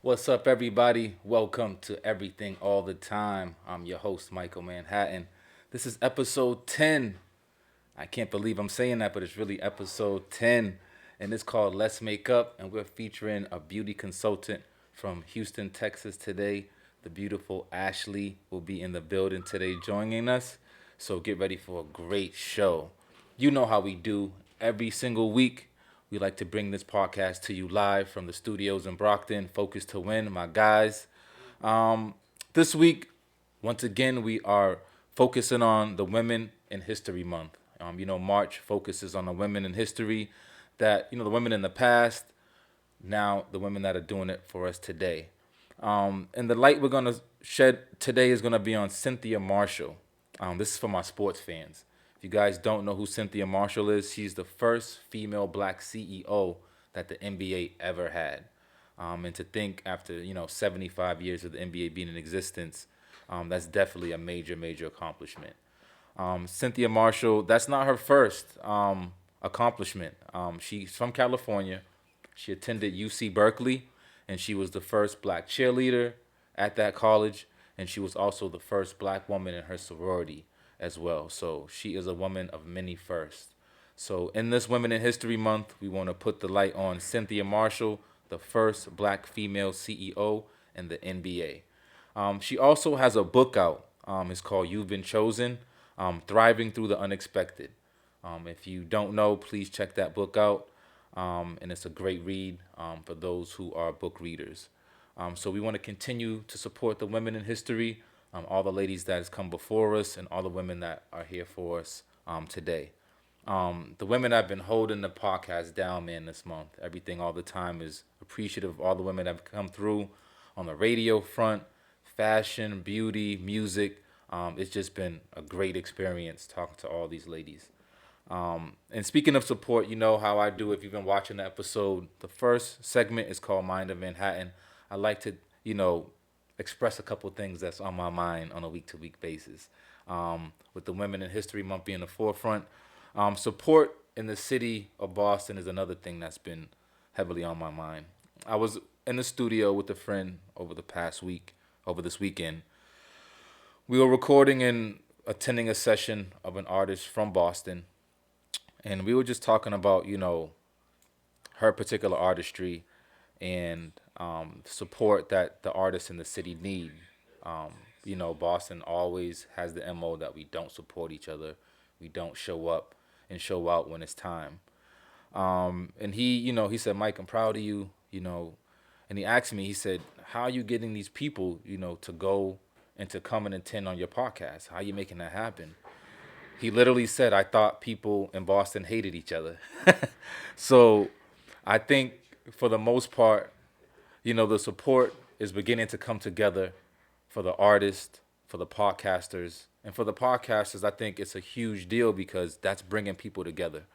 What's up, everybody? Welcome to Everything All the Time. I'm your host, Michael Manhattan. This is episode 10. I can't believe I'm saying that, but it's really episode 10. And it's called Let's Make Up. And we're featuring a beauty consultant from Houston, Texas today. The beautiful Ashley will be in the building today joining us. So get ready for a great show. You know how we do every single week. We like to bring this podcast to you live from the studios in Brockton. Focus to win, my guys. Um, this week, once again, we are focusing on the Women in History Month. March focuses on the women in history that, the women in the past, now the women that are doing it for us today. And the light we're going to shed today is going to be on Cynthia Marshall. This is for my sports fans. If you guys don't know who Cynthia Marshall is, she's the first female black CEO that the NBA ever had. And to think after 75 years of the NBA being in existence, that's definitely a major major accomplishment. Cynthia Marshall, that's not her first accomplishment. She's from California. She attended UC Berkeley, and she was the first black cheerleader at that college, and she was also the first black woman in her sorority as well. So she is a woman of many firsts. So in this Women in History Month, we want to put the light on Cynthia Marshall, the first black female CEO in the NBA. She also has a book out. It's called You've Been Chosen, Thriving Through the Unexpected. If you don't know, please check that book out. And it's a great read for those who are book readers. So we want to continue to support the women in history, all the ladies that has come before us, and all the women that are here for us today. The women have been holding the podcast down, man, this month. Everything all the time is appreciative of all the women that have come through on the radio front, fashion, beauty, music. It's just been a great experience talking to all these ladies. And speaking of support, you know how I do if you've been watching the episode. The first segment is called Mind of Manhattan. I like to, express a couple things that's on my mind on a week to week basis. With the Women in History Month being the forefront, support in the city of Boston is another thing that's been heavily on my mind. I was in the studio with a friend over this weekend. We were recording and attending a session of an artist from Boston, and we were just talking about her particular artistry and support that the artists in the city need. Boston always has the mo that we don't support each other, we don't show up and show out when it's time. And he said, Mike, I'm proud of you, and he asked me, he said, how are you getting these people, to go and to come and attend on your podcast? How are you making that happen? He literally said, I thought people in Boston hated each other. So I think for the most part, the support is beginning to come together for the artists, for the podcasters. And for the podcasters, I think it's a huge deal because that's bringing people together.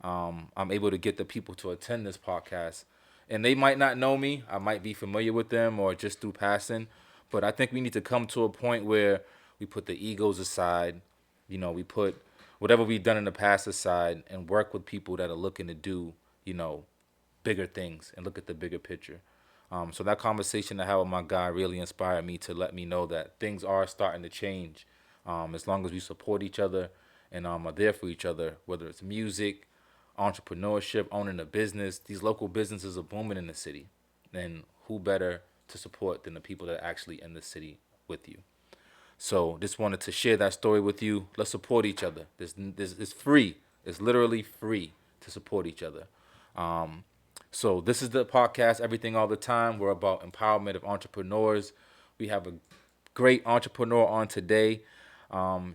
I'm able to get the people to attend this podcast. And they might not know me. I might be familiar with them or just through passing. But I think we need to come to a point where we put the egos aside. We put whatever we've done in the past aside and work with people that are looking to do, bigger things and look at the bigger picture. So that conversation I had with my guy really inspired me to let me know that things are starting to change. As long as we support each other and are there for each other, whether it's music, entrepreneurship, owning a business. These local businesses are booming in the city. And who better to support than the people that are actually in the city with you? So just wanted to share that story with you. Let's support each other. This is free. It's literally free to support each other. So this is the podcast, Everything All the Time. We're about empowerment of entrepreneurs. We have a great entrepreneur on today.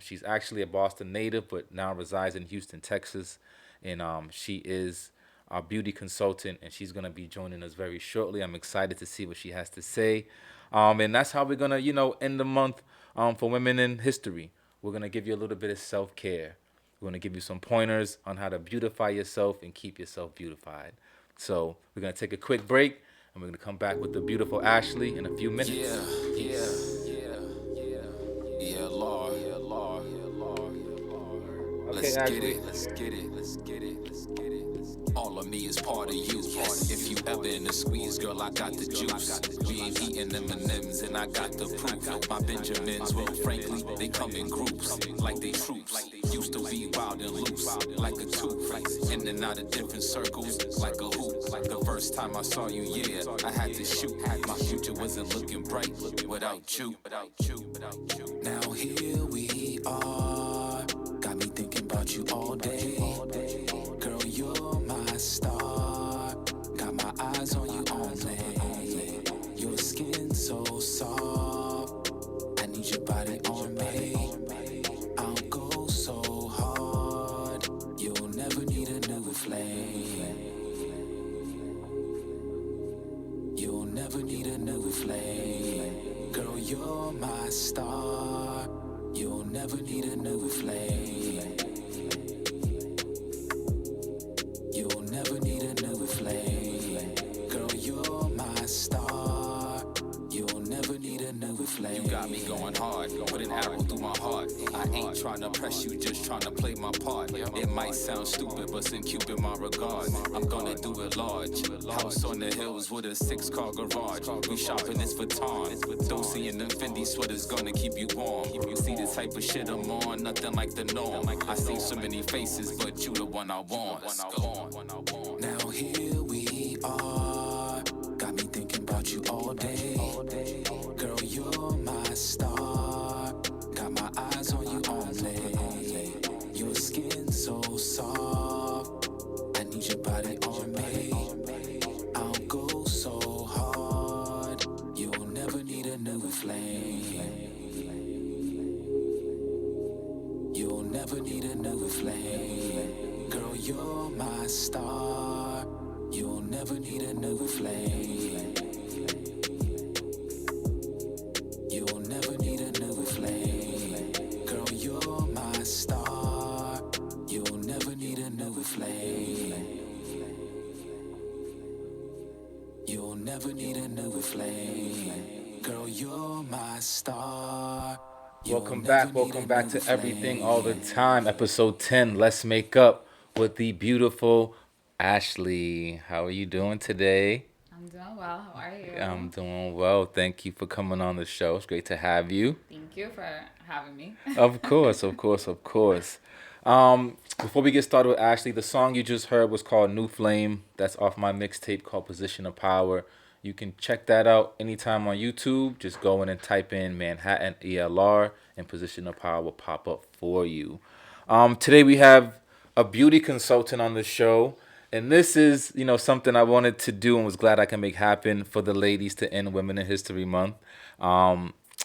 She's actually a Boston native, but now resides in Houston, Texas. And she is our beauty consultant, and she's going to be joining us very shortly. I'm excited to see what she has to say. And that's how we're going to, end the month for Women in History. We're going to give you a little bit of self-care. We're going to give you some pointers on how to beautify yourself and keep yourself beautified. So we're going to take a quick break, and we're going to come back with the beautiful Ashley in a few minutes. Yeah, Lord. Okay, Let's get Ashley. it, let's get it, let's get it, let's get it. All of me is part of you. If you ever in the squeeze, girl, I got the juice. We ain't eating M&M's and I got the proof. My Benjamins, well, frankly, they come in groups, like they troops. Used to be wild and loose, like a tooth. In and out of different circles, like a hoop. The first time I saw you, yeah, I had to shoot. My future wasn't looking bright without you. Now here we are, got me thinking about you all day. Girl, you're my star, got my eyes on you only. Your skin so soft, I need your body on me. I'll go so hard, you'll never need a new flame. You'll never need a new flame. Girl, you're my star, you'll never need a new flame. You'll never need a new flame. Girl, you're my star, you'll never need a new flame. You got me going hard, put an arrow through my heart. I ain't trying to press you, just trying to play my part. It might sound stupid, but in Cupid my regard. I'm gonna do it large. House on the hills with a 6-car garage. We shopping this Vuitton. Dolce and the Fendi sweaters gonna keep you warm. You see the type of shit I'm on, nothing like the norm. I see so many faces, but you the one I want. Now here we are, got me thinking about you all day. Girl, you're my star, got my eyes on you only. Your skin so soft, I need your body on me. I'll go so hard, you'll never need a new flame. You'll never need a new flame. Girl, you're my star, you'll never need a new flame. You'll never need a new flame. Girl, you're my star, you'll never need a new flame. You'll never need a new flame. Girl, you're my star. Welcome back to Everything All the Time, episode 10. Let's make up with the beautiful Ashley. How are you doing today? I'm doing well. How are you? I'm doing well. Thank you for coming on the show. It's great to have you. Thank you for having me. Of course. Before we get started with Ashley, the song you just heard was called New Flame. That's off my mixtape called Position of Power. You can check that out anytime on YouTube. Just go in and type in Manhattan ELR and Position of Power will pop up for you. Today we have a beauty consultant on the show. And this is, something I wanted to do and was glad I can make happen for the ladies to end Women in History Month.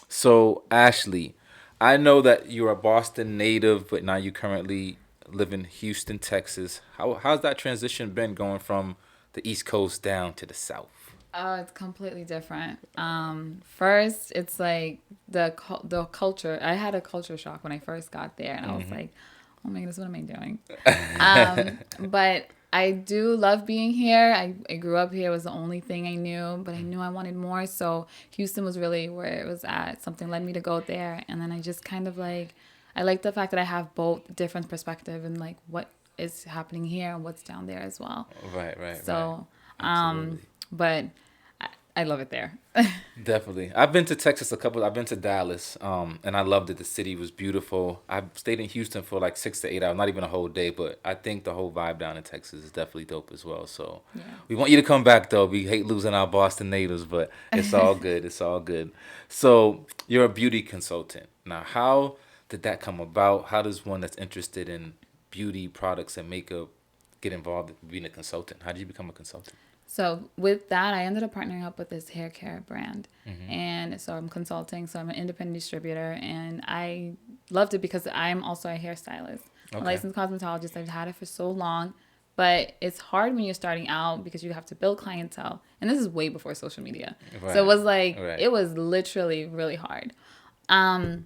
So, Ashley, I know that you're a Boston native, but now you currently live in Houston, Texas. How's that transition been going from the East Coast down to the South? Oh, it's completely different. First, it's like the culture. I had a culture shock when I first got there, and I was like, "Oh my goodness, what am I doing?" But I do love being here. I grew up here. It was the only thing I knew, but I knew I wanted more. So Houston was really where it was at. Something led me to go there, and then I just kind of I like the fact that I have both different perspective and like what is happening here and what's down there as well. Right. So, Absolutely. But I love it there. Definitely. I've been to Texas I've been to Dallas, and I loved it. The city was beautiful. I stayed in Houston for like 6 to 8 hours, not even a whole day, but I think the whole vibe down in Texas is definitely dope as well. So Yeah. we want you to come back, though. We hate losing our Boston natives, but it's all good. It's all good. So you're a beauty consultant. Now, how did that come about? How does one that's interested in beauty products and makeup get involved in being a consultant? How did you become a consultant? So with that, I ended up partnering up with this hair care brand. And so I'm consulting. So I'm an independent distributor. And I loved it because I'm also a hairstylist. I'm a licensed cosmetologist. I've had it for so long. But it's hard when you're starting out because you have to build clientele. And this is way before social media. Right. So it was it was literally really hard. And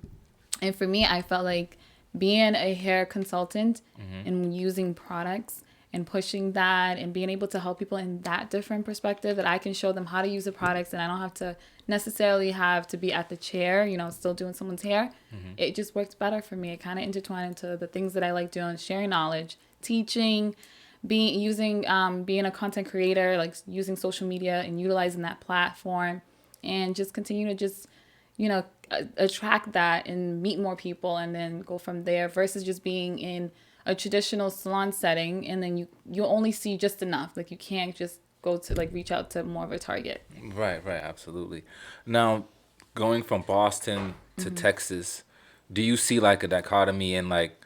for me, I felt like being a hair consultant and using products and pushing that and being able to help people in that different perspective that I can show them how to use the products and I don't have to necessarily have to be at the chair, still doing someone's hair. It just works better for me. It kind of intertwined into the things that I like doing, sharing knowledge, teaching, being a content creator, like using social media and utilizing that platform, and just continue to just, attract that and meet more people and then go from there, versus just being in a traditional salon setting and then you only see just enough. Like you can't just go to like reach out to more of a target. Right, absolutely. Now, going from Boston to Texas, do you see like a dichotomy in like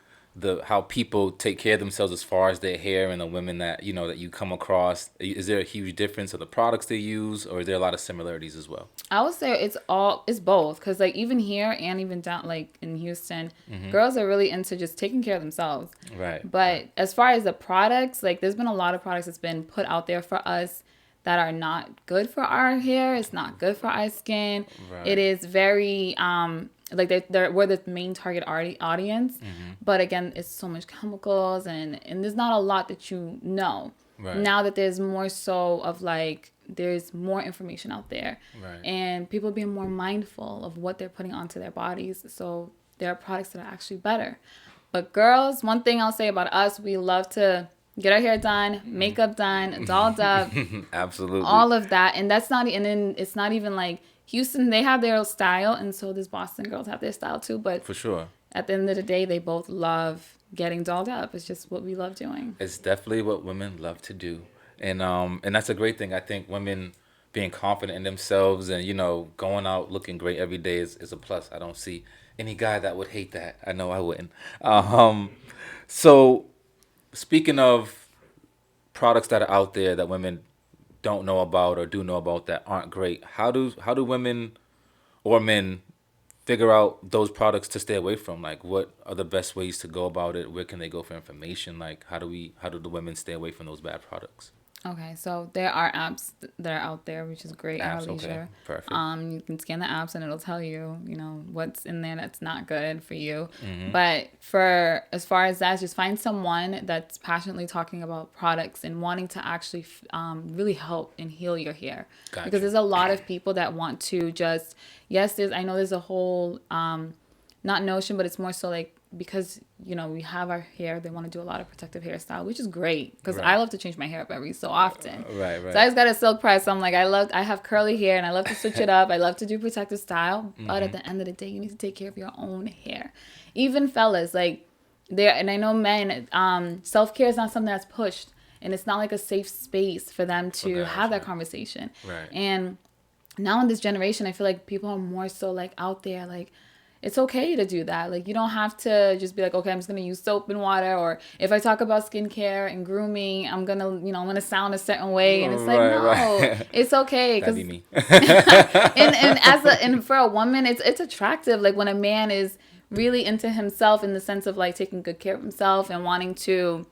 how people take care of themselves as far as their hair, and the women that that you come across? Is there a huge difference of the products they use, or is there a lot of similarities as well? I would say it's both, because like even here and even down like in Houston, girls are really into just taking care of themselves. Right. But as far as the products, like there's been a lot of products that's been put out there for us that are not good for our hair. It's not good for our skin. Right. It is very like we're the main target audience, but again, it's so much chemicals and there's not a lot that Right. now that there's more so of like there's more information out there, Right. and people being more mindful of what they're putting onto their bodies, so there are products that are actually better. But girls, one thing I'll say about us, we love to get our hair done, makeup done, dolled up, Absolutely, all of that. And that's not, and then it's not even like Houston, they have their style, and so does Boston girls have their style too. But for sure, at the end of the day, they both love getting dolled up. It's just what we love doing. it's definitely what women love to do, and that's a great thing. I think women being confident in themselves and going out looking great every day is a plus. I don't see any guy that would hate that. I know I wouldn't. So speaking of products that are out there that women don't know about or do know about that aren't great, how do women or men figure out those products to stay away from? Like, what are the best ways to go about it? Where can they go for information? Like, how do the women stay away from those bad products? Okay, so there are apps that are out there, which is great at our Apps, okay, leisure. perfect. You can scan the apps and it'll tell you, what's in there that's not good for you. But for as far as that, just find someone that's passionately talking about products and wanting to actually really help and heal your hair. Gotcha. Because there's a lot of people that want to just, I know there's a whole, not notion, but it's more so like, because we have our hair, they want to do a lot of protective hairstyle, which is great, because Right. I love to change my hair up every so often. Right. So I just got a silk press. So I'm like, I have curly hair and I love to switch it up. I love to do protective style, but at the end of the day, you need to take care of your own hair. Even fellas, like and I know men, self-care is not something that's pushed, and it's not like a safe space for them to have that conversation. Right. And now in this generation, I feel like people are more so like out there, like, it's okay to do that. Like, you don't have to just be like, okay, I'm just going to use soap and water. Or if I talk about skincare and grooming, I'm going to, I'm going to sound a certain way. And it's like, Right. it's okay. That'd be me. And for a woman, it's attractive. Like when a man is really into himself in the sense of like taking good care of himself and wanting to,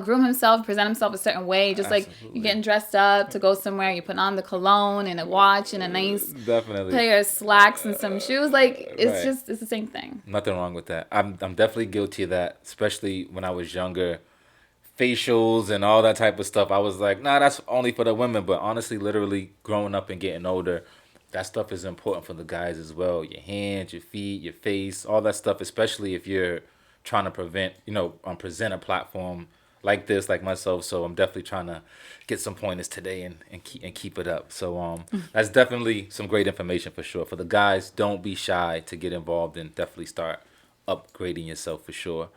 groom himself, present himself a certain way. Just Absolutely. like you're getting dressed up to go somewhere, you put on the cologne and a watch and a nice Definitely. pair of slacks and some shoes. Like it's Right. it's the same thing. Nothing wrong with that. I'm definitely guilty of that, especially when I was younger. Facials and all that type of stuff. I was like, nah, that's only for the women. But honestly, literally growing up and getting older, that stuff is important for the guys as well. Your hands, your feet, your face, all that stuff, especially if you're trying to present a platform like this, like myself. So I'm definitely trying to get some pointers today and keep it up. So that's definitely some great information for sure. For the guys, don't be shy to get involved and definitely start upgrading yourself for sure.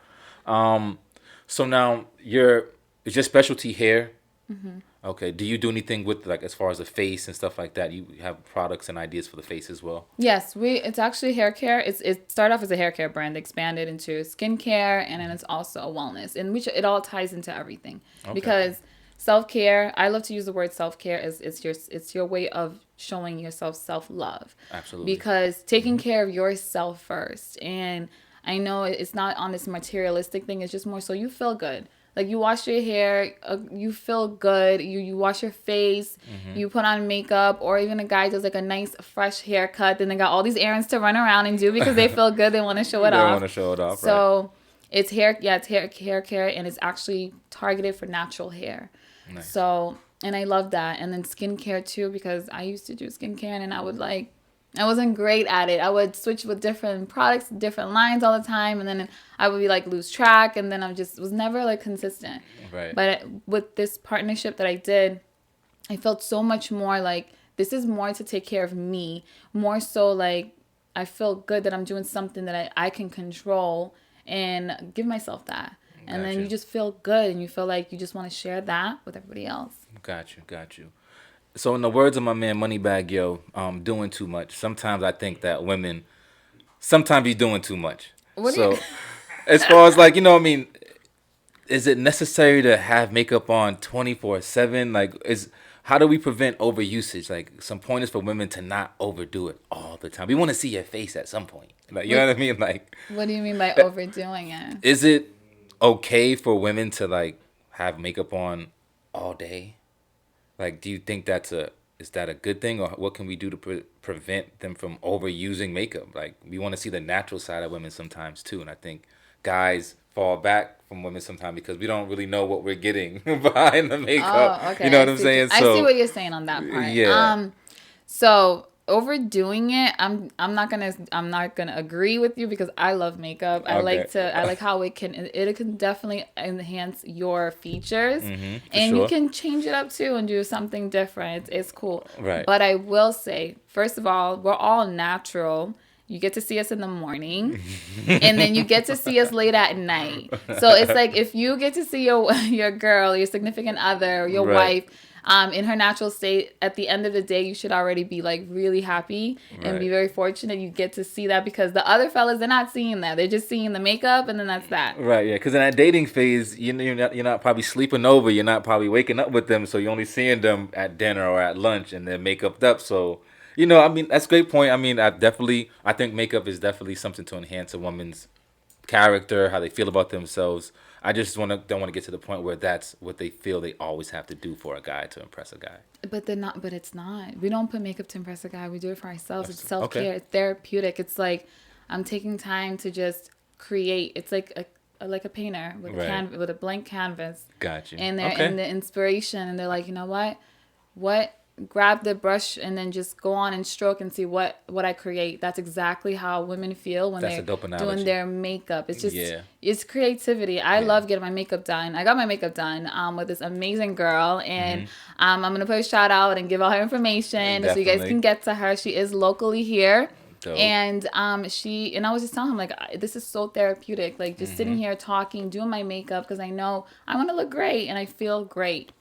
So now is your specialty hair? Mm-hmm. Okay. Do you do anything with like as far as the face and stuff like that? You have products and ideas for the face as well? Yes, it's actually hair care. It started off as a hair care brand, expanded into skincare, and then it's also a wellness, in which it all ties into everything. Okay. Because self-care, I love to use the word self-care as it's your way of showing yourself self-love. Absolutely. Because taking care of yourself first, and I know it's not on this materialistic thing, it's just more so you feel good. Like you wash your hair, you feel good. You wash your face, you put on makeup, or even a guy does like a nice fresh haircut. Then they got all these errands to run around and do because they feel good. They want to show it off. They want to show it off. So right. it's hair care, and it's actually targeted for natural hair. Nice. So, and I love that. And then skincare too, because I used to do skincare, and I would like, I wasn't great at it. I would switch with different products, different lines all the time, and then I would be like lose track, and then I just was never like consistent. Right. But with this partnership that I did, I felt so much more like this is more to take care of me, more so like I feel good that I'm doing something that I can control and give myself that. And then you just feel good and you feel like you just want to share that with everybody else. Got you. So in the words of my man Moneybag Yo, doing too much. Sometimes I think that women, sometimes you're doing too much. What do So you as far as like, I mean, is it necessary to have makeup on 24/7? Like, how do we prevent overusage? Like, some pointers for women to not overdo it all the time. We want to see your face at some point. Like, you know what I mean? Like, What do you mean by overdoing it? is it okay for women to like have makeup on all day? Like, do you think is that a good thing, or what can we do to prevent them from overusing makeup? Like, we want to see the natural side of women sometimes too, and I think guys fall back from women sometimes because we don't really know what we're getting behind the makeup. Oh, okay. You know what I'm saying? I see what you're saying on that part. Yeah. So overdoing it, I'm not gonna agree with you because I love makeup. I like how it can definitely enhance your features, and you can change it up too and do something different. It's cool. Right. But I will say, first of all, we're all natural. You get to see us in the morning, and then you get to see us late at night. So it's like if you get to see your girl, your significant other, your wife, in her natural state, at the end of the day, you should already be like really happy and be very fortunate you get to see that, because the other fellas, they're not seeing that. They're just seeing the makeup, and then that's that. Right, yeah, because in that dating phase, you're not probably sleeping over. You're not probably waking up with them, so you're only seeing them at dinner or at lunch, and they're makeuped up. So, I mean, that's a great point. I mean, I think makeup is definitely something to enhance a woman's character, how they feel about themselves. I just don't want to get to the point where that's what they feel they always have to do for a guy to impress a guy. But they're not. But it's not. We don't put makeup to impress a guy. We do it for ourselves. It's self-care. Okay. It's therapeutic. It's like I'm taking time to just create. It's like a painter with with a blank canvas. Gotcha. And they're in the inspiration, and they're like, you know what? Grab the brush and then just go on and stroke and see what I create. That's exactly how women feel when they're doing their makeup. It's just it's creativity. I love getting my makeup done. I got my makeup done with this amazing girl, and I'm gonna put a shout out and give all her information so you guys can get to her. She is locally here. Dope. And I was just telling him, like, this is so therapeutic, like just sitting here talking, doing my makeup, because I know I want to look great and I feel great.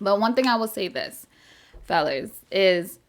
But one thing I will say this, fellas, is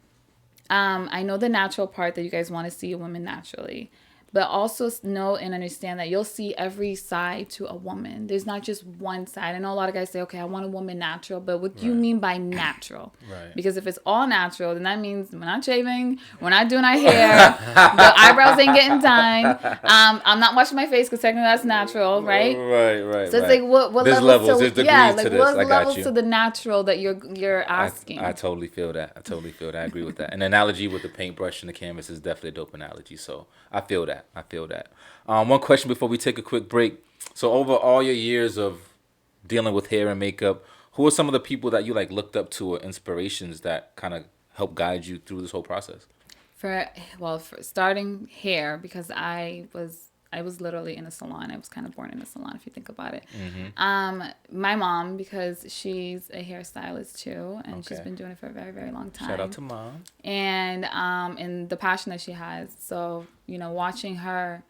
I know the natural part that you guys want to see a woman naturally, but also know and understand that you'll see every side to a woman. There's not just one side. I know a lot of guys say, okay, I want a woman natural, but what do you mean by natural? Right. Because if it's all natural, then that means we're not shaving, we're not doing our hair, the eyebrows ain't getting done, I'm not washing my face because technically that's natural, right? Right. So it's like what there's levels, there's degrees to this. What levels to the natural that you're asking? I totally feel that. I agree with that. An analogy with the paintbrush and the canvas is definitely a dope analogy. So I feel that. One question before we take a quick break. So over all your years of dealing with hair and makeup, who are some of the people that you like looked up to or inspirations that kind of help guide you through this whole process? For starting hair, because I was literally in a salon. I was kind of born in a salon, if you think about it. My mom, because she's a hairstylist too, and she's been doing it for a very, very long time. Shout out to mom. And the passion that she has. So, watching her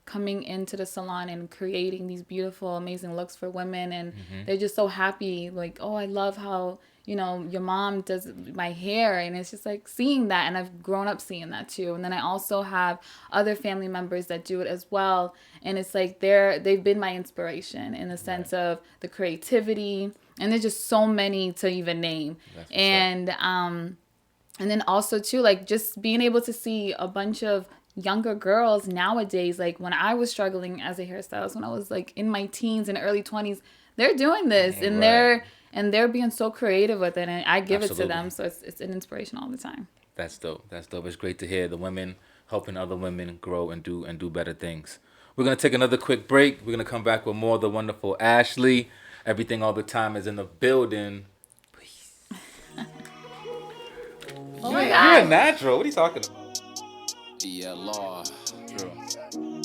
coming into the salon and creating these beautiful, amazing looks for women, and they're just so happy. Like, oh, I love how your mom does my hair, and it's just like seeing that, and I've grown up seeing that too. And then I also have other family members that do it as well, and it's like they've been my inspiration in the sense of the creativity, and there's just so many to even name. And then also too, like just being able to see a bunch of younger girls nowadays, like when I was struggling as a hairstylist, when I was like in my teens and early 20s, they're doing this, and they're being so creative with it, and I give it to them. So it's an inspiration all the time. That's dope. It's great to hear the women helping other women grow and do better things. We're going to take another quick break. We're going to come back with more of the wonderful Ashley. Everything All the Time is in the building. Peace. Oh my You're a God. natural. What are you talking about? ELR, True.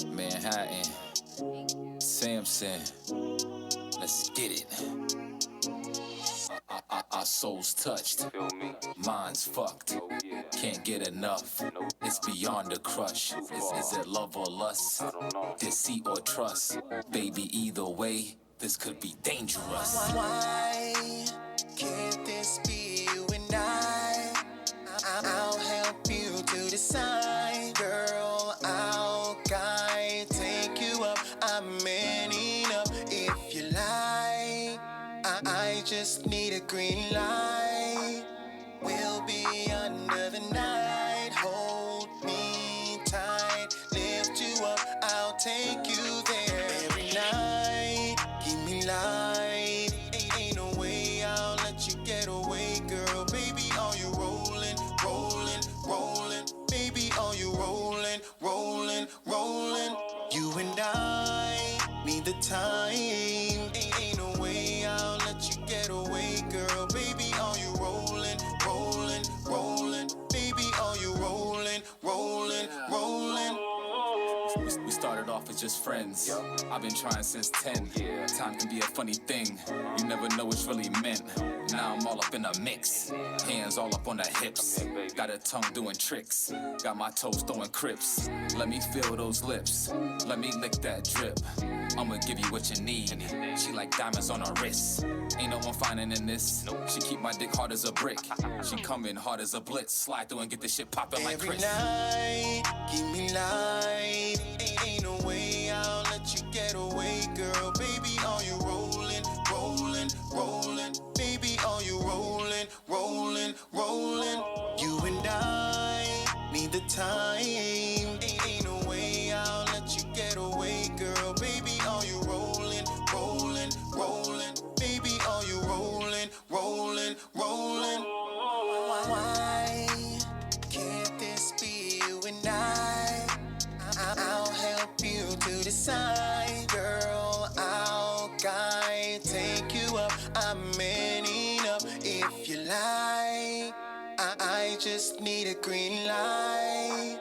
Manhattan, Samson. Let's get it. Our souls touched, minds fucked. Can't get enough. It's beyond a crush. Is it love or lust? Deceit or trust? Baby, either way, this could be dangerous. Why can't this be you and I'll help you to decide, girl. I'll guide, take you up. I'm man enough if you like. I just need a green light. We'll be under the night. Hold me tight, lift you up. I'll take you there every night. Give me life. Ain't no way I'll let you get away, girl. Baby, are you rolling, rolling, rolling? Baby, are you rolling, rolling, rolling? You and I need the time. Ain't no way I'll let you get away, girl. Baby, are you rolling, rolling, rolling? Baby, are you rolling, rolling, rolling? We started off as just friends. I've been trying since 10. Time can be a funny thing. You never know what's really meant. Now I'm all up in a mix. Hands all up on the hips. Got a tongue doing tricks. Got my toes throwing crips. Let me feel those lips. Let me lick that drip. I'ma give you what you need. She like diamonds on her wrist. Ain't no one finding in this. She keep my dick hard as a brick. She coming hard as a blitz. Slide through and get this shit poppin' like Every Chris. night, give me life. Ain't no way I'll let you get away, girl. Baby, are you rolling, rolling, rolling? Baby, are you rolling, rolling, rolling? You and I need the time. Ain't no way I'll let you get away, girl. Baby, are you rolling, rolling, rolling? Baby, are you rolling, rolling, rolling? Why can't this be you and I'll help you to decide, girl. I'll guide, take you up. I'm man enough if you like. I just need a green light.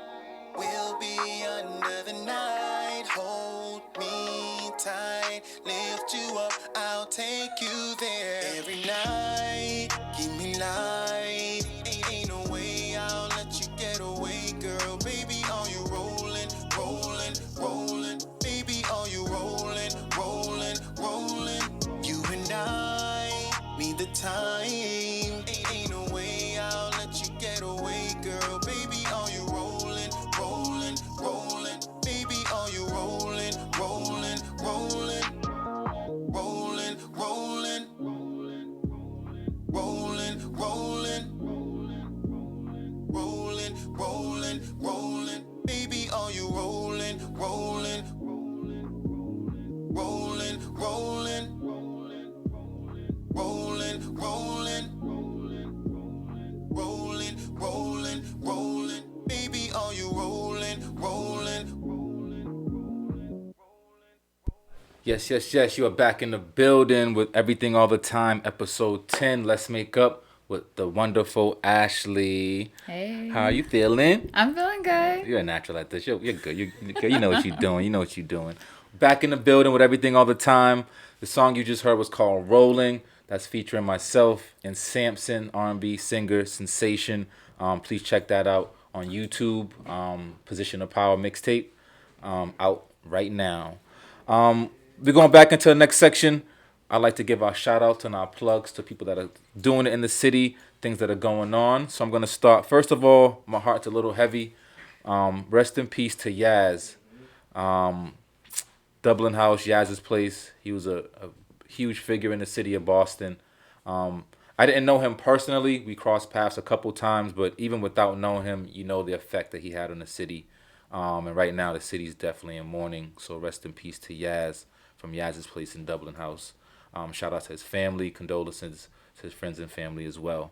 We'll be under the night. Hold me tight, lift you up. I'll take you there every night. Give me life. Ain't no way I'll let you get away, girl. Baby, are you rolling, rolling, rolling? Baby, are you rolling, rolling, rolling? You and I need the time. Ain't no way I'll let you get away, girl. Baby, are you rolling, rolling, rolling? Baby, are you rolling, rolling, rolling? Rolling, rolling, rolling, rolling, rolling, rolling, rolling. Baby, are you rolling, rolling, rolling, rolling, rolling, rolling, rolling, rolling, rolling? Baby, are you rolling, rolling? Yes, yes, yes. You are back in the building with Everything All the Time, episode 10. Let's make up with the wonderful Ashley. Hey. How are you feeling? I'm feeling good. You're a natural at this. You're good. You're good. You know what you're doing. You know what you're doing. Back in the building with Everything All the Time. The song you just heard was called Rolling. That's featuring myself and Samson, R&B singer, sensation. Please check that out on YouTube. Position of Power mixtape out right now. We're going back into the next section. I'd like to give our shout outs and our plugs to people that are doing it in the city, things that are going on. So I'm going to start. First of all, my heart's a little heavy. Rest in peace to Yaz. Dublin House, Yaz's place. He was a huge figure in the city of Boston. I didn't know him personally. We crossed paths a couple times, but even without knowing him, you know the effect that he had on the city. And right now, the city's definitely in mourning. So rest in peace to Yaz from Yaz's place in Dublin House. Shout out to his family. Condolences to his friends and family as well.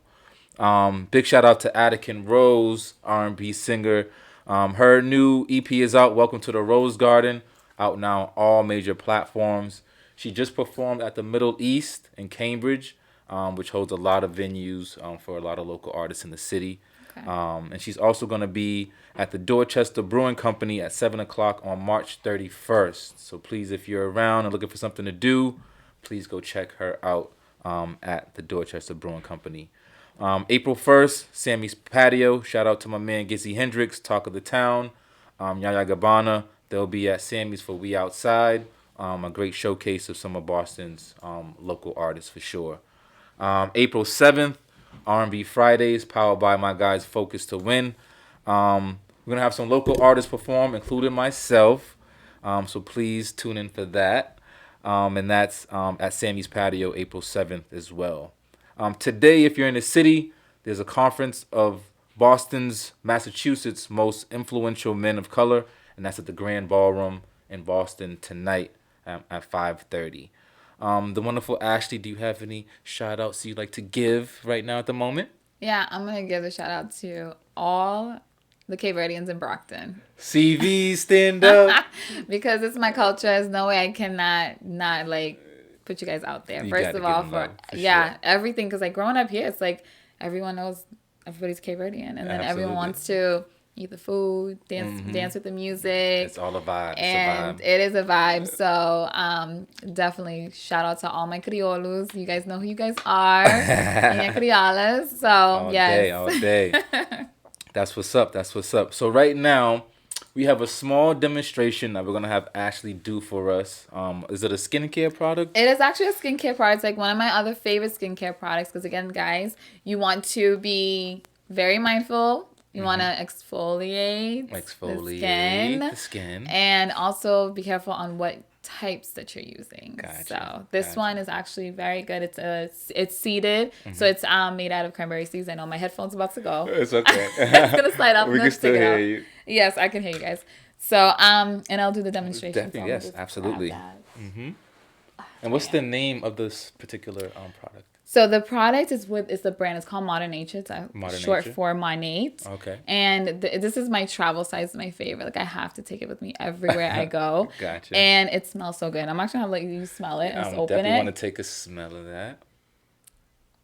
Big shout out to Attican Rose, R&B singer. Her new EP is out. Welcome to the Rose Garden. Out now on all major platforms. She just performed at the Middle East in Cambridge, which holds a lot of venues for a lot of local artists in the city. Okay. And she's also going to be at the Dorchester Brewing Company at 7 o'clock on March 31st. So please, if you're around and looking for something to do, please go check her out at the Dorchester Brewing Company. April 1st, Sammy's Patio. Shout out to my man Gizzy Hendrix, Talk of the Town. Yaya Gabbana, they'll be at Sammy's for We Outside. A great showcase of some of Boston's local artists for sure. April 7th, R&B Fridays, powered by my guys Focus to Win. We're going to have some local artists perform, including myself. So please tune in for that. And that's at Sammy's Patio, April 7th as well. Today, if you're in the city, there's a conference of Boston's, Massachusetts' most influential men of color, and that's at the Grand Ballroom in Boston tonight at 5:30. The wonderful Ashley, do you have any shout outs you'd like to give right now at the moment? Yeah, I'm going to give a shout out to all the Cape Verdeans in Brockton. CV, stand up. Because it's my culture. There's no way I cannot not like put you guys out there. You First gotta of give all, them for love, for yeah, sure. everything. Because like growing up here, it's like everyone knows everybody's Cape Verdean, and then Absolutely. everyone wants to eat the food, dance with the music. It's all a vibe. It's And a vibe. it is a vibe. So definitely shout out to all my Criollos. You guys know who you guys are. Niña Criollas. So All yes. day, all day. That's what's up. That's what's up. So right now, we have a small demonstration that we're gonna have Ashley do for us. Is it a skincare product? It is actually a skincare product. It's like one of my other favorite skincare products because, again, guys, you want to be very mindful. You want to exfoliate Exfoliate the skin. And also be careful on what types that you're using. Gotcha, So this gotcha. one is actually very good. It's seeded. So it's made out of cranberry seeds. I know my headphones about to go. It's okay. It's going to slide off. We I'm can gonna still take it hear out. you. Yes, I can hear you guys. So and I'll do the demonstration. Definitely, So I'm yes, gonna just absolutely. grab that. And what's the name of this particular product? So the product is the brand. It's called Modern Nature. It's Modern short Nature. for Monate. Okay. And this is my travel size, my favorite. Like I have to take it with me everywhere I go. Gotcha. And it smells so good. I'm actually gonna let you smell it. Let's open definitely it. want to take a smell of that.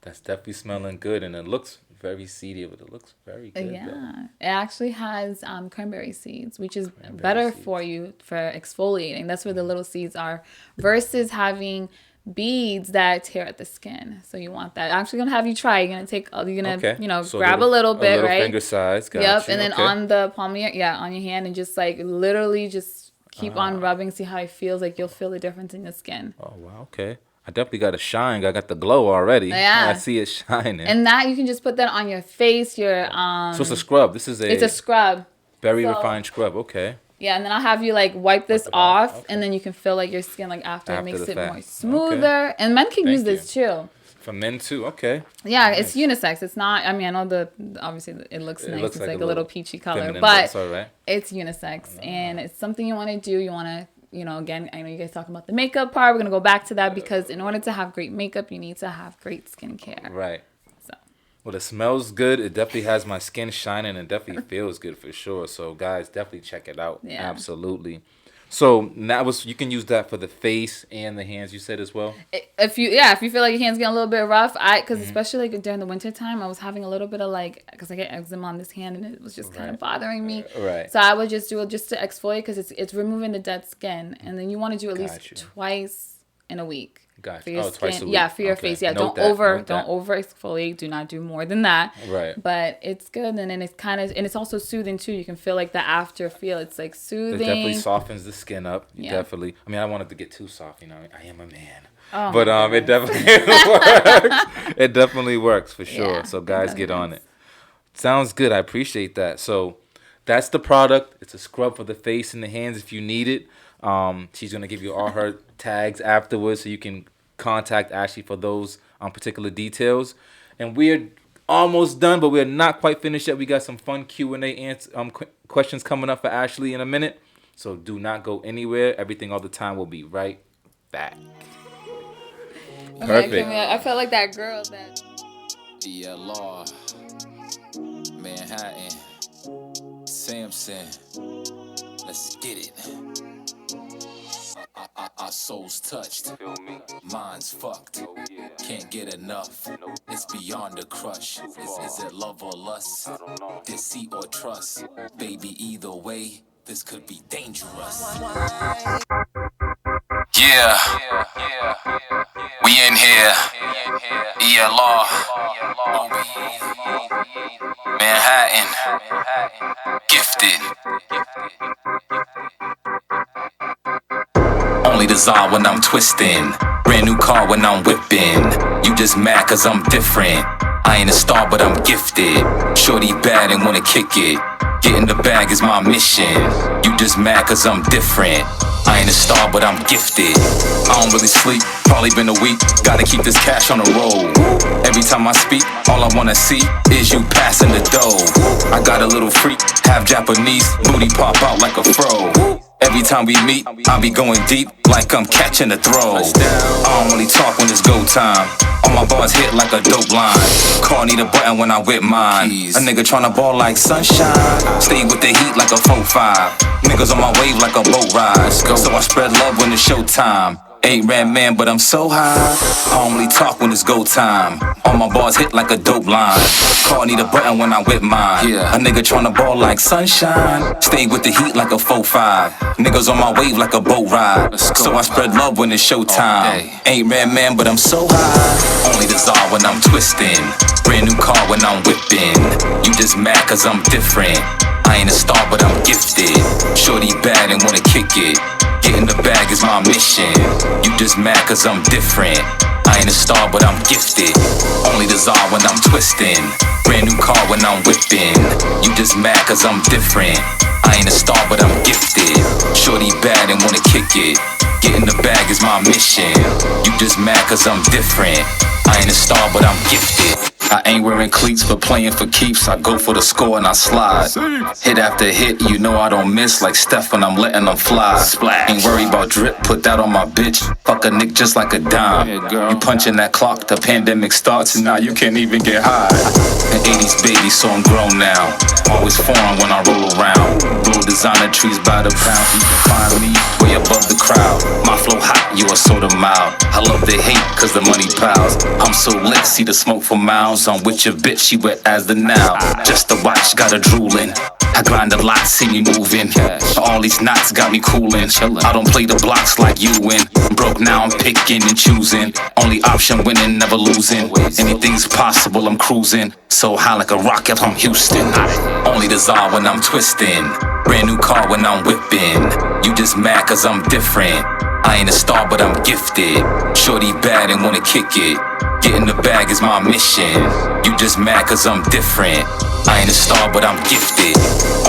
That's definitely smelling good, and it looks very seedy, but it looks very good. though. Yeah, it actually has cranberry seeds, which is better seeds. for you for exfoliating. That's where the little seeds are, versus having beads that tear at the skin. So you want that. I'm actually gonna have you try. You're gonna Okay. So grab a little bit, right? Finger size. Got Yep, you. and then Okay. on the palm of on your hand, and just like literally just keep on rubbing, see how it feels. Like you'll feel the difference in your skin. Oh wow. Okay. I definitely got a shine. I got the glow already. Yeah. I see it shining. And that you can just put that on your face. Your so it's a scrub. This is it's a scrub. very so- refined scrub. Okay. Yeah, and then I'll have you like wipe this it off, off, okay. and then you can feel like your skin like after it After makes the it fact. more Okay. smoother. And men can use Thank this too. For men too. Okay. Yeah, it's unisex. It's not. I mean, I know obviously it looks nice. looks It's like like a a little little peachy color, Feminine, but it's all right. it's unisex, and it's something you want to do. You want to, again, I know you guys talking about the makeup part. We're gonna go back to that because in order to have great makeup, you need to have great skincare. Right. So Well, it smells good. It definitely has my skin shining and definitely feels good for sure. So, guys, definitely check it out. Yeah. Absolutely. So now you can use that for the face and the hands. You said as well. if you feel like your hands getting a little bit rough, because Mm-hmm. especially like during the winter time, I was having a little bit of because I get eczema on this hand and it was just kind of bothering me. Right. So I would just do it just to exfoliate because it's removing the dead skin, and then you want to do at least Gotcha. twice in a week. Gotcha. For your Oh, skin. twice a week. Yeah, for your Okay. face. Yeah, Note don't that, note don't that. over exfoliate. Do not do more than that. Right. But it's good, and then it's it's also soothing too. You can feel like the after feel. It's like It soothing. definitely softens the skin up. Yeah. Definitely. I mean, I don't want it to get too soft. I am a man. Oh, But my it definitely works. It definitely works for sure. Yeah, So it guys, does. get on it. Sounds good. I appreciate that. So that's the product. It's a scrub for the face and the hands if you need it. She's gonna give you all her tags afterwards, so you can contact Ashley for those particular details. And we're almost done, but we're not quite finished yet. We got some fun Q&A questions coming up for Ashley in a minute. So do not go anywhere. Everything all the time will be right back. Okay, Perfect. I felt like that girl that. DLR, Manhattan, Samson, let's get it. Our souls touched, minds fucked. Can't get enough. It's beyond a crush. Is it love or lust? Deceit or trust? Baby, either way, this could be dangerous. Yeah, we in here. ELR, Manhattan, gifted. Only desire when I'm twisting. Brand new car when I'm whipping. You just mad cause I'm different. I ain't a star but I'm gifted. Shorty bad and wanna kick it. Getting the bag is my mission. You just mad cause I'm different. I ain't a star but I'm gifted. I don't really sleep, probably been a week. Gotta keep this cash on the road. Every time I speak, all I wanna see is you passing the dough. I got a little freak, half Japanese, booty pop out like a fro. Every time we meet, I be going deep like I'm catching a throw. I don't really talk when it's go time. All my bars hit like a dope line. Car need a button when I whip mine. A nigga tryna ball like sunshine. Stay with the heat like a 4-5. Niggas on my wave like a boat ride. So I spread love when it's showtime. Ain't Red Man, but I'm so high. I don't really talk when it's go time. All my bars hit like a dope line. Car need a button when I whip mine. A nigga tryna ball like sunshine. Stay with the heat like a 4-5. Niggas on my wave like a boat ride. So I spread love when it's showtime. Ain't Red Man, but I'm so high. Only desire when I'm twisting. Brand new car when I'm whipping. You just mad cause I'm different. I ain't a star but I'm gifted. Shorty bad and wanna kick it. Getting the bag is my mission. You just mad cause I'm different. I ain't a star but I'm gifted. Only desire when I'm twisting. Brand new car when I'm whipping. You just mad cause I'm different. I ain't a star but I'm gifted. Shorty bad and wanna kick it. Getting the bag is my mission. You just mad cause I'm different. I ain't a star but I'm gifted. I ain't wearing cleats but playing for keeps. I go for the score and I slide. Hit after hit, you know I don't miss. Like Steph when I'm letting them fly. Ain't worried about drip, put that on my bitch. Fuck a nick just like a dime. You punching that clock, the pandemic starts and now you can't even get high. An 80s baby, so I'm grown now. Always foreign when I roll around. Blue designer trees by the pound. You can find me way above the crowd. My flow hot, you are sorta mild. I love the hate cause the money piles. I'm so lit, see the smoke for miles. I'm with your bitch, she wet as the now. Just the watch, got her drooling. I grind a lot, see me moving. All these knots got me coolin'. I don't play the blocks like you win. Broke now, I'm picking and choosing. Only option winning, never losing. Anything's possible, I'm cruising. So high like a rocket from Houston. Only desire when I'm twisting. Brand new car when I'm whipping. You just mad cause I'm different. I ain't a star but I'm gifted. Shorty bad and wanna kick it. Getting the bag is my mission. You just mad cause I'm different. I ain't a star but I'm gifted.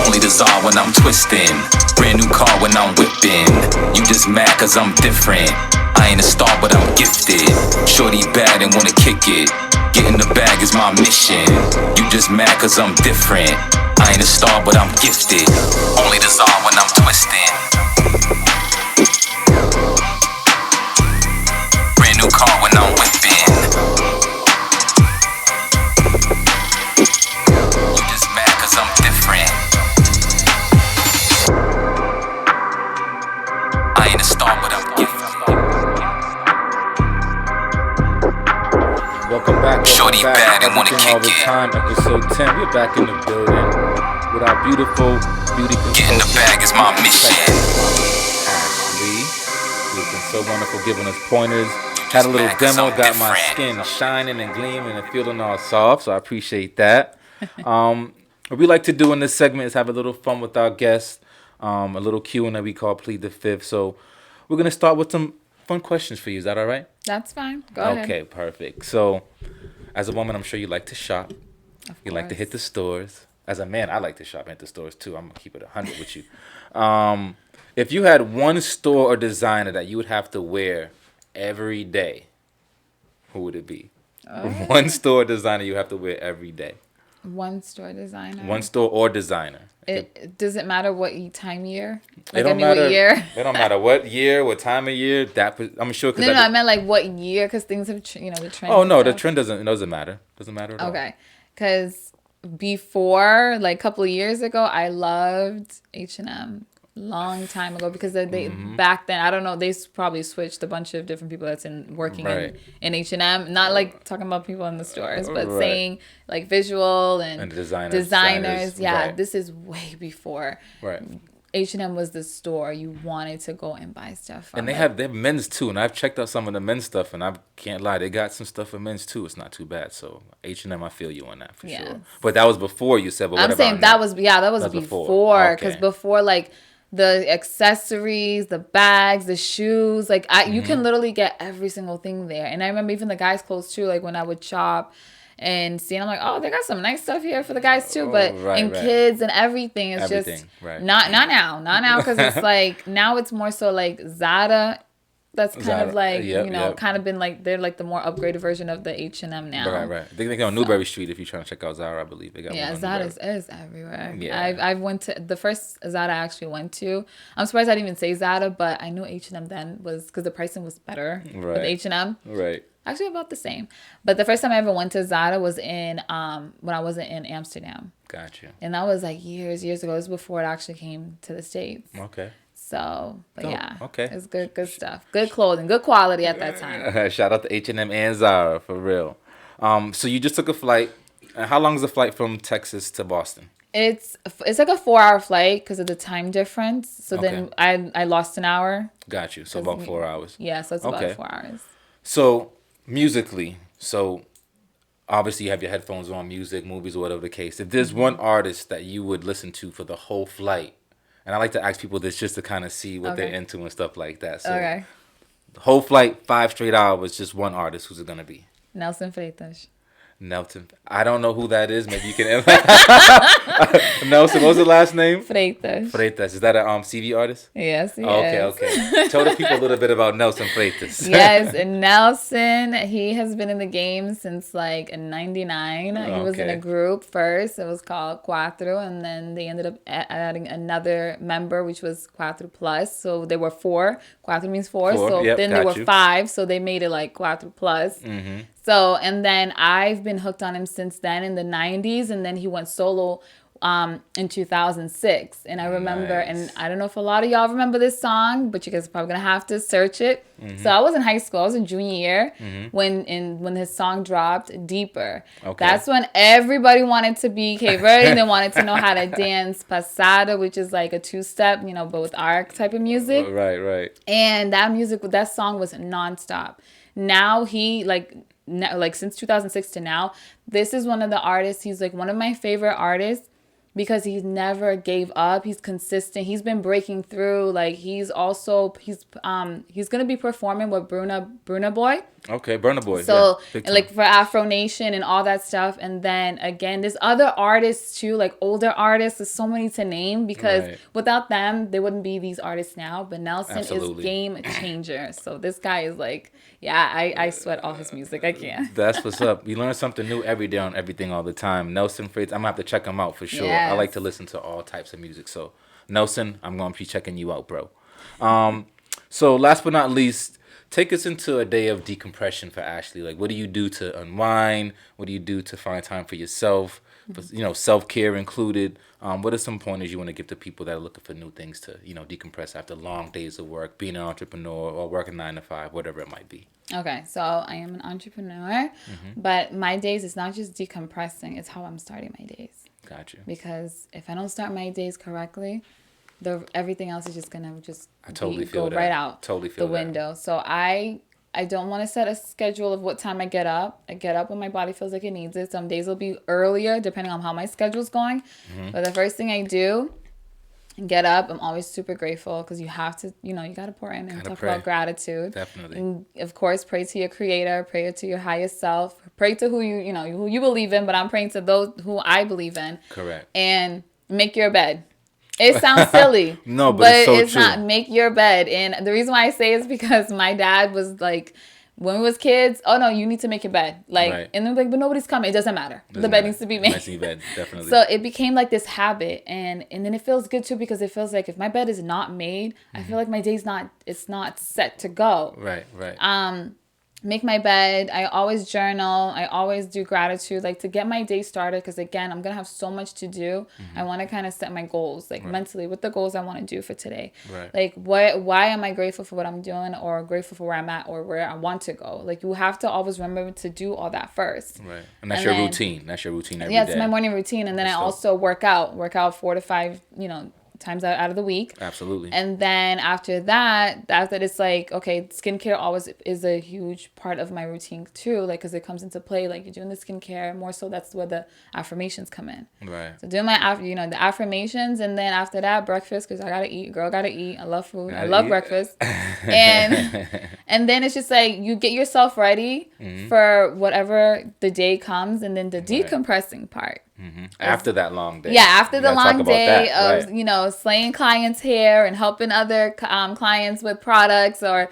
Only desire when I'm twisting. Brand new car when I'm whipping. You just mad cause I'm different. I ain't a star but I'm gifted. Shorty bad and wanna kick it. Getting the bag is my mission. You just mad cause I'm different. I ain't a star but I'm gifted. Only desire when I'm twisting. Brand new car when I'm whipping. Welcome back. Shorty bad and wanna Everything all kick the it. time, episode 10. We're back in the building with our beautiful beauty consultant. Getting the bag is my mission. Ashley, who's been so wonderful giving us pointers. Had a little mad 'cause demo, I'm got my different. skin shining and gleaming and feeling all soft, so I appreciate that. What we like to do in this segment is have a little fun with our guests, a little Q&A we call Plead the Fifth. So we're going to start with some fun questions for you. Is that all right? That's fine. Go ahead. Okay, perfect. So, as a woman, I'm sure you like to shop. You like to hit the stores. As a man, I like to shop and hit the stores too. I'm gonna keep it 100 with you. If you had one store or designer that you would have to wear every day, who would it be? One store designer you have to wear every day. One store designer. One store or designer. Does it matter what time year? It don't matter. What year? It don't matter what year, what time of year. I'm sure. No, I meant like what year, because things have, the trend. Oh no, the trend doesn't matter. Doesn't matter at all. Okay, because before, like a couple of years ago, I loved H&M. long time ago because they back then, I don't know, they probably switched a bunch of different people that's working Right. in H&M, not like talking about people in the stores, but Right. saying like visual and designers. Yeah, right. this is way before Right. H&M was the store you wanted to go and buy stuff from. And they Like, have their men's too, and I've checked out some of the men's stuff, and I can't lie, they got some stuff for men's too. It's not too bad. So H&M, I feel you on that for Yes. sure. But that was before you said. But what I'm about saying now? that was That's before because Okay. before like the accessories, the bags, the shoes, like you can literally get every single thing there. And I remember even the guys' clothes too. Like when I would shop and see, I'm like, oh, they got some nice stuff here for the guys too. But right, and right. kids and everything, it's Everything, just right. not now because it's like now it's more so like Zara. That's kind Zara, of like yep. kind of been like they're like the more upgraded version of the H&M now. Right. They go on Newberry Street if you're trying to check out Zara, I believe. They got Yeah, one on Zara Newberry. is everywhere. Yeah. I've went to the first Zara I actually went to. I'm surprised I didn't even say Zara, but I knew H&M then was because the pricing was better with Right. H&M. Right. Actually, about the same. But the first time I ever went to Zara was in when I wasn't in Amsterdam, Gotcha. and that was like years ago. It was before it actually came to the States. Okay. So, but Dope. yeah, Okay. it's good stuff, good clothing, good quality at that time. Shout out to H&M and Zara for real. So you just took a flight. How long is the flight from Texas to Boston? It's like a 4-hour flight because of the time difference. So then I lost an hour. Got you. So about 4 hours. Yeah, so it's Okay. about 4 hours. So musically, obviously you have your headphones on, music, movies, or whatever the case. If there's one artist that you would listen to for the whole flight, and I like to ask people this just to kind of see what they're into and stuff like that. So Okay. the whole flight, 5 straight hours, just one artist. Who's it gonna be? Nelson Freitas. Nelson. I don't know who that is. Maybe you can. Nelson. What was the last name? Freitas. Freitas. Is that a CV artist? Yes, he Okay. is. Okay. Tell the people a little bit about Nelson Freitas. Yes, and Nelson, he has been in the game since like '99. He was in Okay. a group first. It was called Cuatro, and then they ended up adding another member, which was Cuatro Plus. So there were 4. Cuatro means 4. Four, So yep, then there got were you. 5. So they made it like Cuatro Plus. So, and then I've been hooked on him since then in the 90s, and then he went solo in 2006. And I remember, Nice. and I don't know if a lot of y'all remember this song, but you guys are probably gonna have to search it. So I was in high school, I was in junior year when his song dropped, Deeper. Okay. That's when everybody wanted to be Cape Verde. They wanted to know how to dance Pasada, which is like a 2-step, but with our type of music. Right. And that song was nonstop. Now since 2006 to now, this is one of the artists. He's like one of my favorite artists because he's never gave up. He's consistent. He's been breaking through. Like he's gonna be performing with Bruna Boy. Okay. Burna Boy. So yeah, big and like time. for Afro Nation and all that stuff. And then again, there's other artists too, like older artists. There's so many to name because Right. without them, there wouldn't be these artists now. But Nelson Absolutely. is game changer. So this guy is like, I sweat all his music. I can't. That's what's up. You learn something new every day on everything all the time. Nelson Freitas, I'm gonna have to check him out for sure. I like to Yes. listen to all types of music. So Nelson, I'm gonna be checking you out, bro. So last but not least, take us into a day of decompression for Ashley. Like, what do you do to unwind? What do you do to find time for yourself? Self-care included. What are some pointers you want to give to people that are looking for new things to, decompress after long days of work, being an entrepreneur or working 9 to 5, whatever it might be? Okay, so I am an entrepreneur, but my days is not just decompressing, it's how I'm starting my days. Got you. Because if I don't start my days correctly, everything else is just gonna I totally feel go that. right out Totally feel the that. window. So I don't want to set a schedule of what time I get up. I get up when my body feels like it needs it. Some days will be earlier depending on how my schedule's going. But the first thing I do, get up. I'm always super grateful because you have to, you got to pour in and Gotta talk pray. about gratitude. Definitely. And of course, pray to your creator, pray to your highest self, pray to who you believe in, but I'm praying to those who I believe in. Correct. And make your bed. It sounds silly. No, but it's so it's true. not. Make your bed. And the reason why I say is because my dad was like, when we was kids, oh no, you need to make your bed. Like, Right. and they're like, but nobody's coming. It doesn't matter. The bed matter. needs to be It made. needs to be bed, definitely. So it became like this habit, and then it feels good too because it feels like if my bed is not made, I feel like my day's not. It's not set to go. Right. make my bed. I always journal. I always do gratitude, like to get my day started. Because again, I'm gonna have so much to do. I want to kind of set my goals, like mentally, what the goals I want to do for today. Right. Like why am I grateful for what I'm doing, or grateful for where I'm at, or where I want to go? Like you have to always remember to do all that first. Right. And that's And your then- routine. That's your routine every day. Yeah, it's my morning routine, and then I That's dope. also work out 4 to 5, times out of the week. Absolutely. And then after that, it's like, okay, skincare always is a huge part of my routine too, like, because it comes into play, like you're doing the skincare, more so that's where the affirmations come in. Right. So doing the affirmations, and then after that, breakfast, because I gotta eat, girl gotta eat. I love food. I Gotta love eat. breakfast. And then it's just like you get yourself ready for whatever the day comes, and then the decompressing part. After that long day. Yeah, after You the gotta talk long about day that, of, right. slaying clients' hair and helping other clients with products, or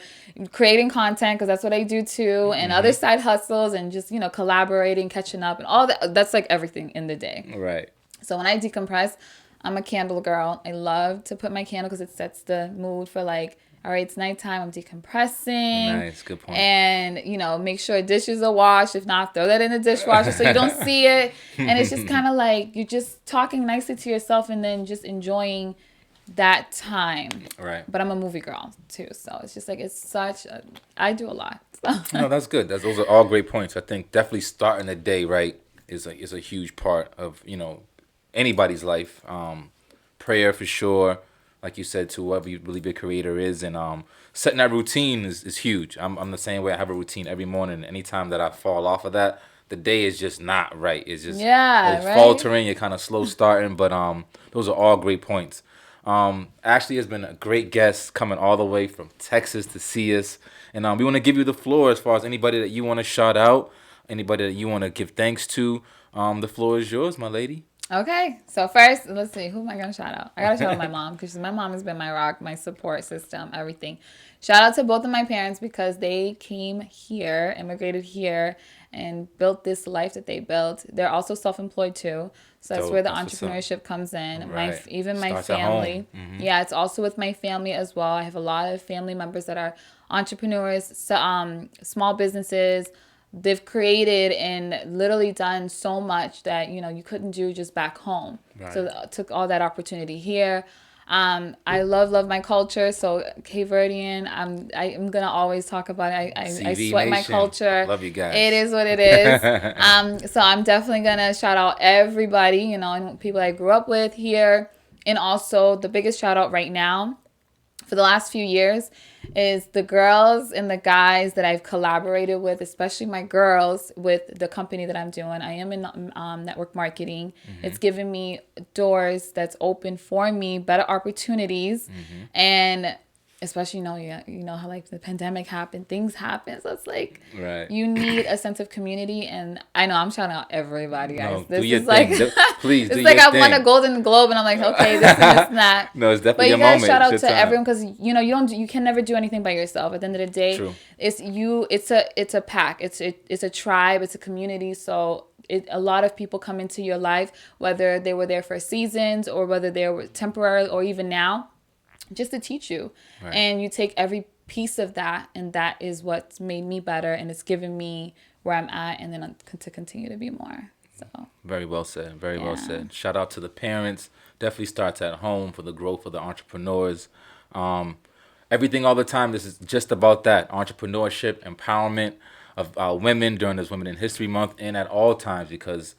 creating content, because that's what I do too, and other side hustles, and just, collaborating, catching up, and all that. That's like everything in the day. Right. So when I decompress, I'm a candle girl. I love to put my candle because it sets the mood for like, all right, it's nighttime, I'm decompressing. Nice, good point. And, make sure dishes are washed. If not, throw that in the dishwasher so you don't see it. And it's just kind of like you're just talking nicely to yourself, and then just enjoying that time. Right. But I'm a movie girl too. So it's just like, I do a lot. So. No, that's good. Those are all great points. I think definitely starting the day right is a huge part of, anybody's life. Prayer for sure. Like you said, to whoever you believe your creator is, and setting that routine is huge. I'm the same way. I have a routine every morning. Anytime that I fall off of that, the day is just not right. It's just it's right? faltering. You're kind of slow starting, but those are all great points. Ashley has been a great guest, coming all the way from Texas to see us, and we want to give you the floor as far as anybody that you want to shout out, anybody that you want to give thanks to. The floor is yours, my lady. Okay, so first, let's see, who am I going to shout out? I got to shout out my mom, because my mom has been my rock, my support system, everything. Shout out to both of my parents, because they came here, immigrated here, and built this life that they built. They're also self-employed too, so that's Dope. where the That's what's up. entrepreneurship comes in. Right. Even my Starts at home. family. Yeah, it's also with my family as well. I have a lot of family members that are entrepreneurs, small businesses. They've created and literally done so much that, you couldn't do just back home. Right. So took all that opportunity here. I love my culture. So Cape Verdean, I'm going to always talk about it. I CV sweat my Nation. culture. Love you guys. It is what it is. So I'm definitely going to shout out everybody, and people I grew up with here. And also the biggest shout out right now for the last few years is the girls and the guys that I've collaborated with, especially my girls, with the company that I'm doing. I am in network marketing. It's given me doors that's open for me, better opportunities, and especially, you know how like the pandemic happened, things happen. So it's like, Right. you need a sense of community. And I know I'm shouting out everybody, guys. No, This do your is like, thing. Please it's do like your I won a thing. Golden Globe, and I'm like, okay, this and this and that. No, it's But definitely you a gotta moment. shout out It's to your time. everyone, because you can never do anything by yourself. At the end of the day, True. it's a pack. It's a tribe. It's a community. So a lot of people come into your life, whether they were there for seasons or whether they were temporary or even now, just to teach you. Right. And you take every piece of that, and that is what's made me better, and it's given me where I'm at, and then to continue to be more. So Very well said. Very well Yeah. said. Shout out to the parents. Definitely starts at home for the growth of the entrepreneurs. Everything all the time. This is just about that entrepreneurship, empowerment of women during this Women in History Month, and at all times, because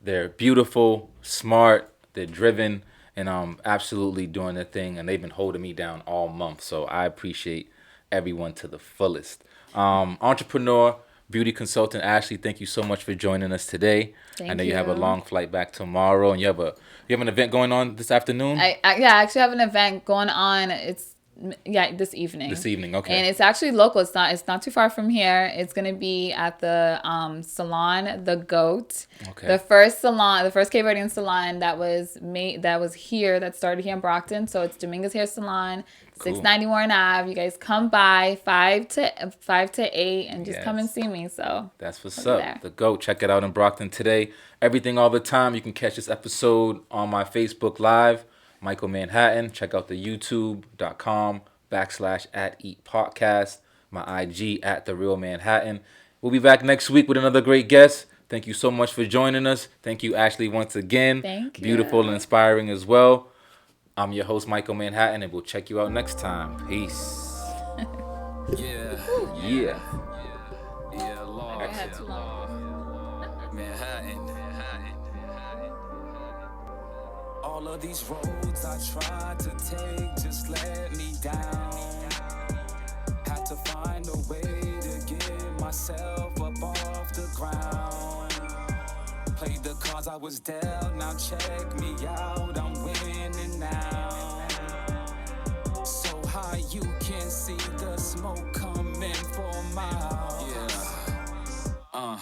they're beautiful, smart, they're driven, and absolutely doing their thing. And they've been holding me down all month. So I appreciate everyone to the fullest. Entrepreneur, beauty consultant Ashley, thank you so much for joining us today. I Thank know you have a you. long flight back tomorrow, and you have an event going on this afternoon. I actually have an event going on. It's this evening. This evening, okay. And it's actually local. It's not too far from here. It's gonna be at the salon, The Goat. Okay. The first Cape Verdean salon that was here, that started here in Brockton. So it's Dominguez Hair Salon, Cool. 690 Warren Ave. You guys come by 5 to 8 and just come and Yes. see me. So That's what's Over up. there. The GOAT. Check it out in Brockton today. Everything all the time. You can catch this episode on my Facebook Live, Michael Manhattan. Check out the youtube.com/@eatpodcast. my IG at The Real Manhattan. We'll be back next week with another great guest. Thank you so much for joining us. Thank you, Ashley, once again. Thank you. Beautiful and inspiring as well. I'm your host, Michael Manhattan, and we'll check you out next time. Peace. Yeah, Yeah. yeah, Lord. I had too long. Manhattan. All of these roads I tried to take just let me down. Had to find a way to get myself up off the ground. Played the cards I was dealt, now check me out, I'm winning now. So high you can see the smoke coming for miles. Yeah.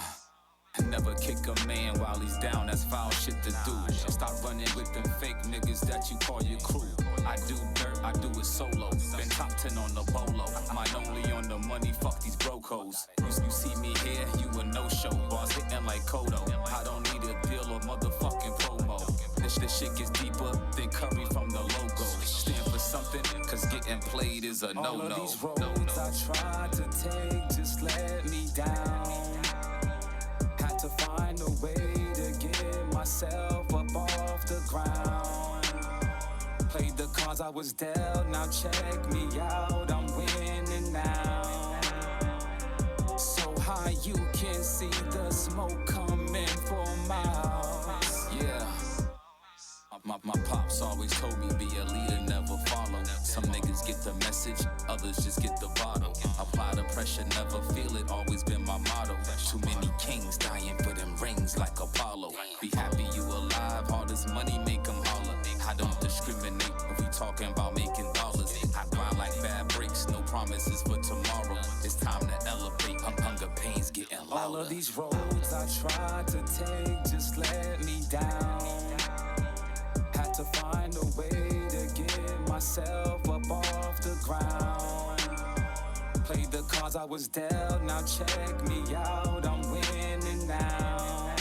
Never kick a man while he's down, that's foul shit to do. Stop running with them fake niggas that you call your crew. I do dirt, I do it solo. Been top 10 on the bolo. Mine only on the money, fuck these brocos. You see me here, you a no-show. Boss hitting like Kodo. I don't need a deal or motherfucking promo. This shit gets deeper than Curry from the logo. Stand for something, cause getting played is a no-no. All of these roads I tried to take just let me down. Had to find a way to get myself up off the ground. Played the cards I was dealt, now check me out, I'm winning now. So high you can see the smoke coming for miles. Yeah. My pops always told me be a leader, never follow. Some niggas get the message, others just get the bottle. Apply the pressure, never feel it, always been my motto. Too many kings dying for them rings like Apollo. Be happy you alive, all this money make them holler. I don't discriminate if we talking about making dollars. I grind like bad breaks, no promises for tomorrow. It's time to elevate, hunger pains getting louder. All of these roads I tried to take just let me down. Had to find a way to get myself up off the ground. Played the cards I was dealt, now check me out, I'm winning now.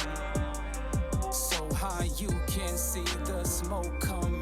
So high you can see the smoke coming